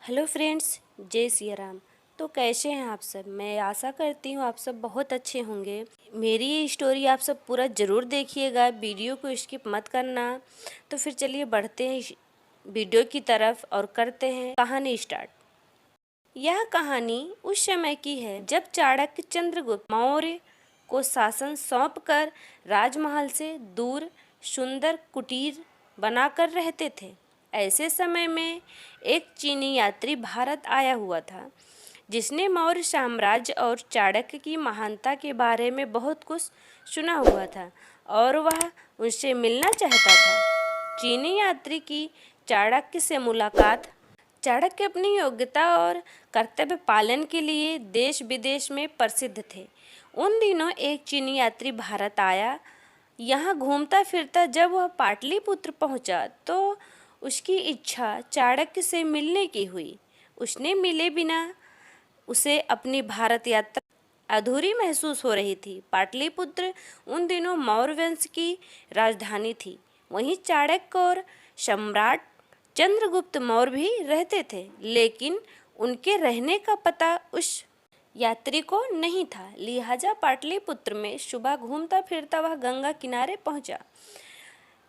Hello friends, जय सिया राम। तो कैसे हैं आप सब? मैं आशा करती हूँ आप सब बहुत अच्छे होंगे। मेरी ये स्टोरी आप सब पूरा ज़रूर देखिएगा, वीडियो को स्किप मत करना। तो फिर चलिए बढ़ते हैं वीडियो की तरफ और करते हैं कहानी स्टार्ट। यह कहानी उस समय की है जब चाणक्य चंद्रगुप्त मौर्य को शासन सौंपकर राजमहल से दूर सुंदर कुटीर बनाकर रहते थे। ऐसे समय में एक चीनी यात्री भारत आया हुआ था, जिसने मौर्य साम्राज्य और चाणक्य की महानता के बारे में बहुत कुछ सुना हुआ था और वह उनसे मिलना चाहता था। चीनी यात्री की चाणक्य से मुलाकात। चाणक्य अपनी योग्यता और कर्तव्य पालन के लिए देश विदेश में प्रसिद्ध थे। उन दिनों एक चीनी यात्री भारत आया। यहाँ घूमता फिरता जब वह पाटलिपुत्र पहुँचा तो उसकी इच्छा चाणक्य से मिलने की हुई। उसने मिले बिना उसे अपनी भारत यात्रा अधूरी महसूस हो रही थी। पाटलिपुत्र उन दिनों मौर्य वंश की राजधानी थी। वहीं चाणक्य और सम्राट चंद्रगुप्त मौर्य भी रहते थे, लेकिन उनके रहने का पता उस यात्री को नहीं था। लिहाजा पाटलिपुत्र में सुबह घूमता फिरता वह गंगा किनारे पहुंचा।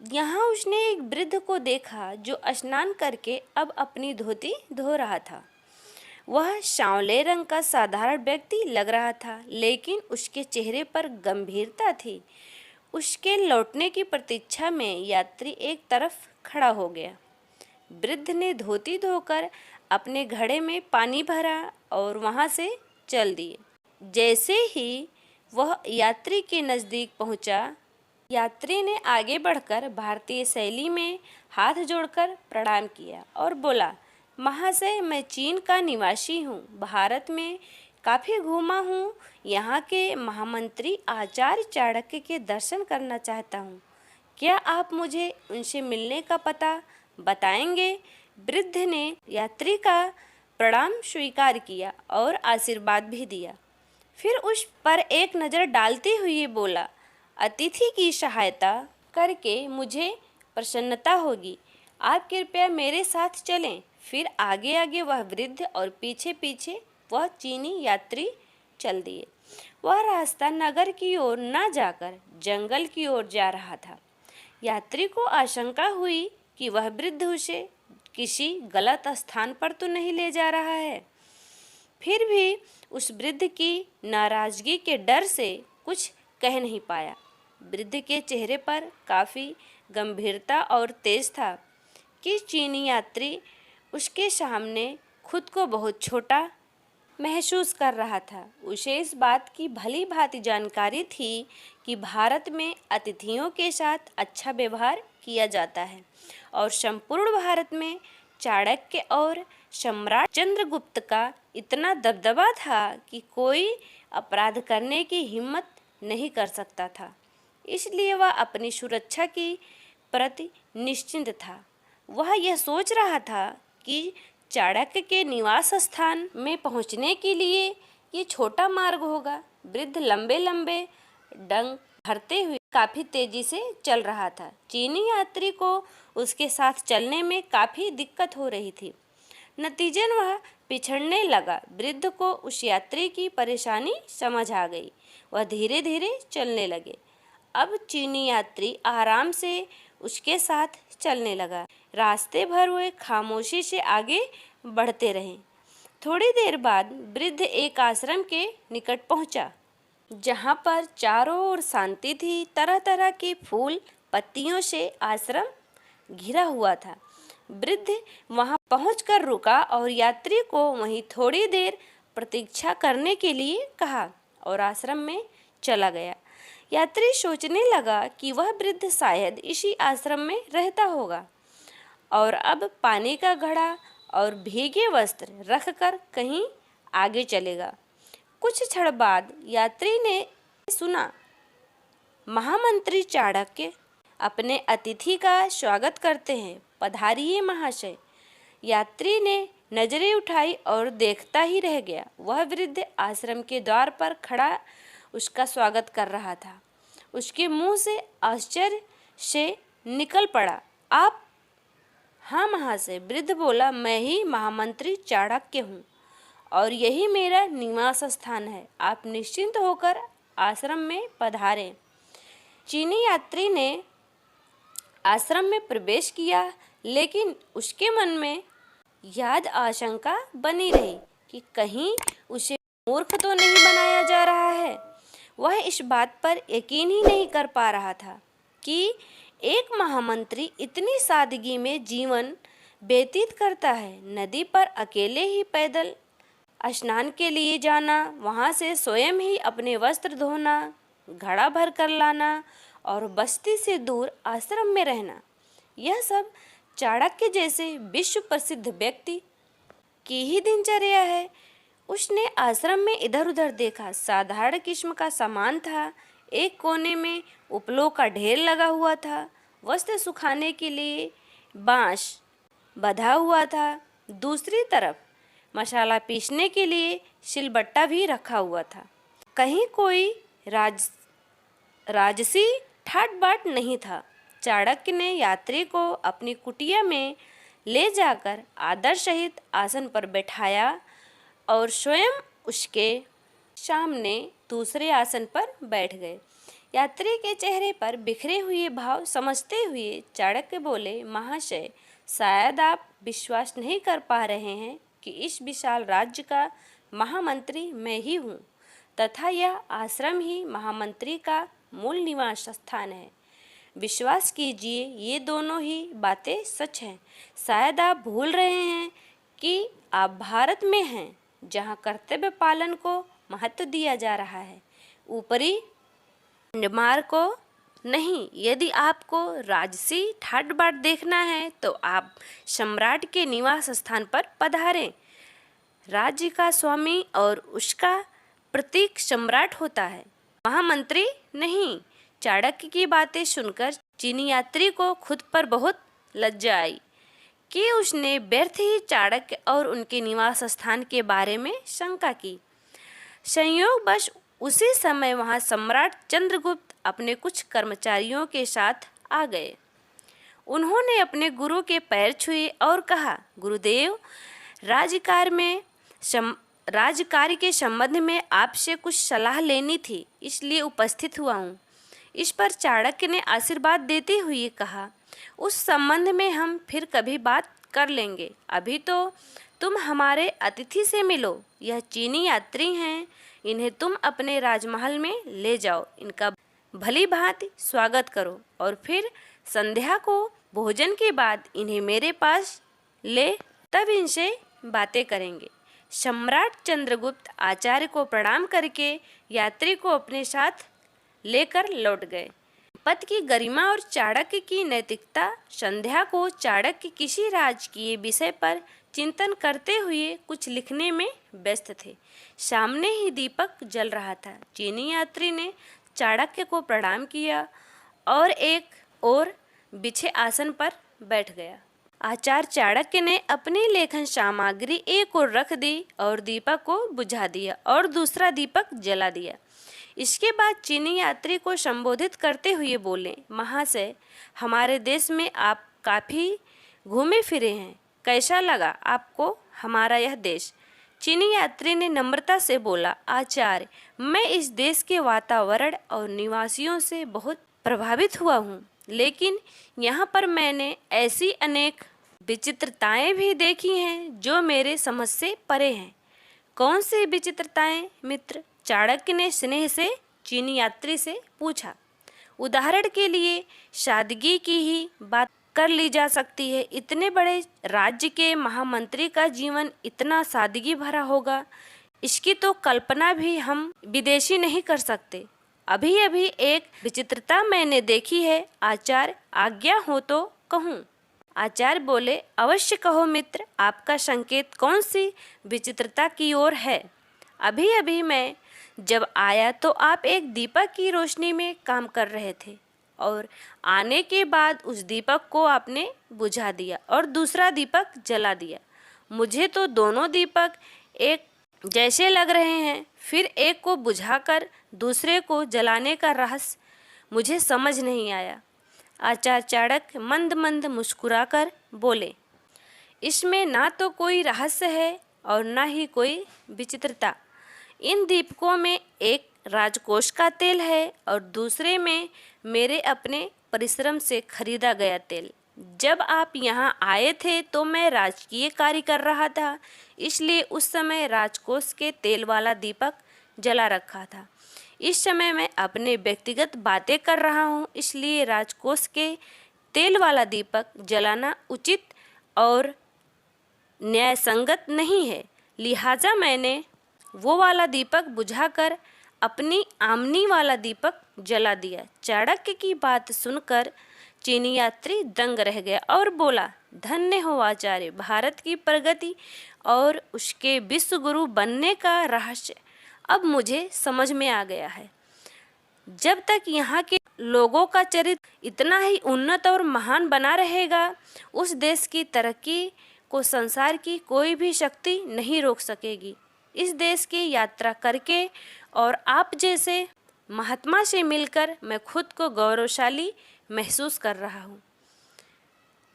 यहाँ उसने एक वृद्ध को देखा जो स्नान करके अब अपनी धोती धो रहा था। वह सांवले रंग का साधारण व्यक्ति लग रहा था, लेकिन उसके चेहरे पर गंभीरता थी। उसके लौटने की प्रतीक्षा में यात्री एक तरफ खड़ा हो गया। वृद्ध ने धोती धोकर अपने घड़े में पानी भरा और वहां से चल दिए। जैसे ही वह यात्री के नज़दीक पहुंचा, यात्री ने आगे बढ़कर भारतीय शैली में हाथ जोड़कर प्रणाम किया और बोला, महाशय, मैं चीन का निवासी हूँ। भारत में काफ़ी घूमा हूँ। यहाँ के महामंत्री आचार्य चाणक्य के दर्शन करना चाहता हूँ। क्या आप मुझे उनसे मिलने का पता बताएंगे? वृद्ध ने यात्री का प्रणाम स्वीकार किया और आशीर्वाद भी दिया। फिर उस पर एक नज़र डालते हुए बोला, अतिथि की सहायता करके मुझे प्रसन्नता होगी। आप कृपया मेरे साथ चलें। फिर आगे आगे वह वृद्ध और पीछे पीछे वह चीनी यात्री चल दिए। वह रास्ता नगर की ओर न जाकर जंगल की ओर जा रहा था। यात्री को आशंका हुई कि वह वृद्ध उसे किसी गलत स्थान पर तो नहीं ले जा रहा है। फिर भी उस वृद्ध की नाराजगी के डर से कुछ कह नहीं पाया। वृद्ध के चेहरे पर काफ़ी गंभीरता और तेज था कि चीनी यात्री उसके सामने खुद को बहुत छोटा महसूस कर रहा था। उसे इस बात की भली भांति जानकारी थी कि भारत में अतिथियों के साथ अच्छा व्यवहार किया जाता है और संपूर्ण भारत में चाणक्य और सम्राट चंद्रगुप्त का इतना दबदबा था कि कोई अपराध करने की हिम्मत नहीं कर सकता था। इसलिए वह अपनी सुरक्षा की प्रति निश्चिंत था। वह यह सोच रहा था कि चाणक्य के निवास स्थान में पहुंचने के लिए ये छोटा मार्ग होगा। वृद्ध लंबे लंबे डंक भरते हुए काफ़ी तेजी से चल रहा था। चीनी यात्री को उसके साथ चलने में काफ़ी दिक्कत हो रही थी। नतीजन वह पिछड़ने लगा। वृद्ध को उस यात्री की परेशानी समझ आ गई। वह धीरे धीरे चलने लगे। अब चीनी यात्री आराम से उसके साथ चलने लगा। रास्ते भर वे खामोशी से आगे बढ़ते रहे। थोड़ी देर बाद वृद्ध एक आश्रम के निकट पहुंचा, जहां पर चारों ओर शांति थी। तरह तरह के फूल पत्तियों से आश्रम घिरा हुआ था। वृद्ध वहां पहुंचकर रुका और यात्री को वहीं थोड़ी देर प्रतीक्षा करने के लिए कहा और आश्रम में चला गया। यात्री सोचने लगा कि वह वृद्ध शायद इसी आश्रम में रहता होगा और अब पानी का घड़ा और भीगे वस्त्र रखकर कहीं आगे चलेगा। कुछ क्षण बाद यात्री ने सुना, महामंत्री चाणक्य अपने अतिथि का स्वागत करते हैं। पधारिए महाशय। यात्री ने नजरें उठाई और देखता ही रह गया। वह वृद्ध आश्रम के द्वार पर खड़ा उसका स्वागत कर रहा था। उसके मुंह से आश्चर्य से निकल पड़ा, आप हाँ महाशय, वृद्ध बोला, मैं ही महामंत्री चाणक्य हूँ और यही मेरा निवास स्थान है। आप निश्चिंत होकर आश्रम में पधारें। चीनी यात्री ने आश्रम में प्रवेश किया, लेकिन उसके मन में याद आशंका बनी रही कि कहीं उसे मूर्ख तो नहीं बनाया जा रहा है। वह इस बात पर यकीन ही नहीं कर पा रहा था कि एक महामंत्री इतनी सादगी में जीवन व्यतीत करता है। नदी पर अकेले ही पैदल स्नान के लिए जाना, वहाँ से स्वयं ही अपने वस्त्र धोना, घड़ा भर कर लाना और बस्ती से दूर आश्रम में रहना, यह सब चाणक्य जैसे विश्व प्रसिद्ध व्यक्ति की ही दिनचर्या है। उसने आश्रम में इधर उधर देखा। साधारण किस्म का सामान था। एक कोने में उपलों का ढेर लगा हुआ था। वस्त्र सुखाने के लिए बांस बंधा हुआ था। दूसरी तरफ मसाला पीसने के लिए सिलबट्टा भी रखा हुआ था। कहीं कोई राजसी ठाट बाट नहीं था। चाणक्य ने यात्री को अपनी कुटिया में ले जाकर आदर सहित आसन पर बैठाया और स्वयं उसके सामने दूसरे आसन पर बैठ गए। यात्री के चेहरे पर बिखरे हुए भाव समझते हुए चाणक्य बोले, महाशय, शायद आप विश्वास नहीं कर पा रहे हैं कि इस विशाल राज्य का महामंत्री मैं ही हूँ तथा यह आश्रम ही महामंत्री का मूल निवास स्थान है। विश्वास कीजिए, ये दोनों ही बातें सच हैं। शायद आप भूल रहे हैं कि आप भारत में हैं, जहाँ कर्तव्य पालन को महत्व दिया जा रहा है, ऊपरी मार्ग को नहीं। यदि आपको राजसी ठाट बाट देखना है तो आप सम्राट के निवास स्थान पर पधारें। राज्य का स्वामी और उसका प्रतीक सम्राट होता है, महामंत्री नहीं। चाणक्य की बातें सुनकर चीनी यात्री को खुद पर बहुत लज्जा आई कि उसने व्यर्थ ही चाणक्य और उनके निवास स्थान के बारे में शंका की। संयोगवश उसी समय वहां सम्राट चंद्रगुप्त अपने कुछ कर्मचारियों के साथ आ गए। उन्होंने अपने गुरु के पैर छुए और कहा, गुरुदेव, राजकार्य के संबंध में आपसे कुछ सलाह लेनी थी, इसलिए उपस्थित हुआ हूँ। इस पर चाणक्य ने आशीर्वाद देते हुए कहा, उस संबंध में हम फिर कभी बात कर लेंगे। अभी तो तुम हमारे अतिथि से मिलो। यह चीनी यात्री हैं, इन्हें तुम अपने राजमहल में ले जाओ, इनका भली भांति स्वागत करो और फिर संध्या को भोजन के बाद इन्हें मेरे पास ले, तब इनसे बातें करेंगे। सम्राट चंद्रगुप्त आचार्य को प्रणाम करके यात्री को अपने साथ लेकर लौट गए। पद की गरिमा और चाणक्य की नैतिकता। संध्या को चाणक्य किसी राजकीय विषय पर चिंतन करते हुए कुछ लिखने में व्यस्त थे। सामने ही दीपक जल रहा था। चीनी यात्री ने चाणक्य को प्रणाम किया और एक और बिछे आसन पर बैठ गया। आचार्य चाणक्य ने अपनी लेखन सामग्री एक ओर रख दी और दीपक को बुझा दिया और दूसरा दीपक जला दिया। इसके बाद चीनी यात्री को संबोधित करते हुए बोले, महाशय, हमारे देश में आप काफ़ी घूमे फिरे हैं, कैसा लगा आपको हमारा यह देश? चीनी यात्री ने नम्रता से बोला, आचार्य, मैं इस देश के वातावरण और निवासियों से बहुत प्रभावित हुआ हूँ, लेकिन यहाँ पर मैंने ऐसी अनेक विचित्रताएं भी देखी हैं जो मेरे समझ से परे हैं। कौन सी विचित्रताएं मित्र? चाणक्य ने स्नेह से चीनी यात्री से पूछा। उदाहरण के लिए सादगी की ही बात कर ली जा सकती है। इतने बड़े राज्य के महामंत्री का जीवन इतना सादगी भरा होगा, इसकी तो कल्पना भी हम विदेशी नहीं कर सकते। अभी अभी एक विचित्रता मैंने देखी है, आचार्य, आज्ञा हो तो कहूँ। आचार्य बोले, अवश्य कहो मित्र, आपका संकेत कौन सी विचित्रता की ओर है? अभी अभी मैं जब आया तो आप एक दीपक की रोशनी में काम कर रहे थे और आने के बाद उस दीपक को आपने बुझा दिया और दूसरा दीपक जला दिया। मुझे तो दोनों दीपक एक जैसे लग रहे हैं। फिर एक को बुझाकर दूसरे को जलाने का रहस्य मुझे समझ नहीं आया। आचार्य चाणक्य मंद मंद मुस्कुराकर बोले, इसमें ना तो कोई रहस्य है और ना ही कोई विचित्रता। इन दीपकों में एक राजकोष का तेल है और दूसरे में मेरे अपने परिश्रम से खरीदा गया तेल। जब आप यहाँ आए थे तो मैं राजकीय कार्य कर रहा था, इसलिए उस समय राजकोष के तेल वाला दीपक जला रखा था। इस समय मैं अपने व्यक्तिगत बातें कर रहा हूँ, इसलिए राजकोष के तेल वाला दीपक जलाना उचित और न्यायसंगत नहीं है। लिहाजा मैंने वो वाला दीपक बुझाकर अपनी आमनी वाला दीपक जला दिया। चाणक्य की बात सुनकर चीनी यात्री दंग रह गया और बोला, धन्य हो आचार्य, भारत की प्रगति और उसके विश्व गुरु बनने का रहस्य अब मुझे समझ में आ गया है। जब तक यहाँ के लोगों का चरित्र इतना ही उन्नत और महान बना रहेगा, उस देश की तरक्की को संसार की कोई भी शक्ति नहीं रोक सकेगी। इस देश की यात्रा करके और आप जैसे महात्मा से मिलकर मैं खुद को गौरवशाली महसूस कर रहा हूँ।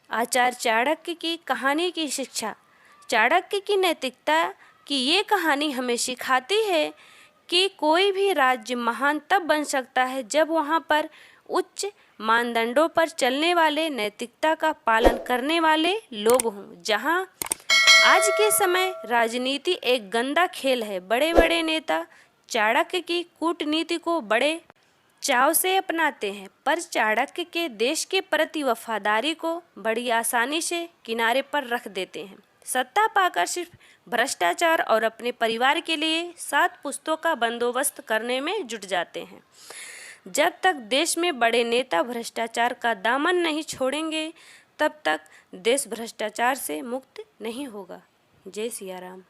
आचार्य चाणक्य की कहानी की शिक्षा। चाणक्य की नैतिकता की ये कहानी हमें सिखाती है कि कोई भी राज्य महान तब बन सकता है जब वहाँ पर उच्च मानदंडों पर चलने वाले, नैतिकता का पालन करने वाले लोग हों। जहाँ आज के समय राजनीति एक गंदा खेल है। बड़े बड़े नेता चाणक्य की कूटनीति को बड़े चाव से अपनाते हैं, पर चाणक्य के देश के प्रति वफादारी को बड़ी आसानी से किनारे पर रख देते हैं। सत्ता पाकर सिर्फ भ्रष्टाचार और अपने परिवार के लिए 7 पुश्तों का बंदोबस्त करने में जुट जाते हैं। जब तक देश में बड़े नेता भ्रष्टाचार का दामन नहीं छोड़ेंगे, तब तक देश भ्रष्टाचार से मुक्त नहीं होगा। जय सिया राम।